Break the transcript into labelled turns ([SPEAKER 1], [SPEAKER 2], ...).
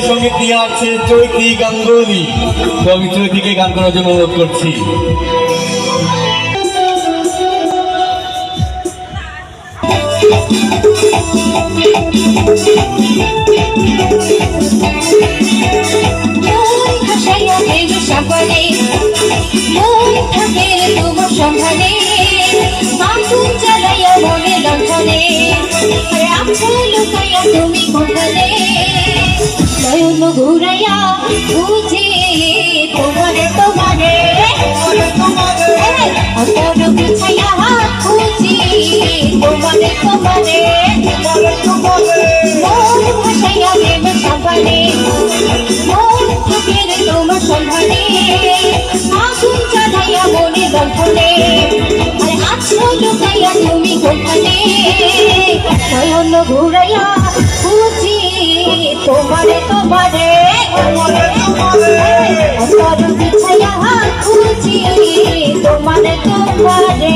[SPEAKER 1] সঙ্গীত নিয়ে আসছে চৈতি গাঙ্গুলি। তো আমি চৈতিকে গান করার জন্য অনুরোধ করছি।
[SPEAKER 2] তুমি কোথানে নয়ন ঘুরাইয়া বুঝি তোমারে তোমারে অন্তর বিছাইয়া বুঝি তোমারে তোমারে মন ভাসাইয়া দেব সবারে মন থাকের তোমার সন্ধানে আগুন জ্বালাইয়া মনে দর্পণে আরে আছো লুকাইয়া তুমি কোথানে নয়ন ঘুরাইয়া বুঝি তোমারে তোমারে অন্তর বিছাইয়া বুঝি তোমারে তোমারে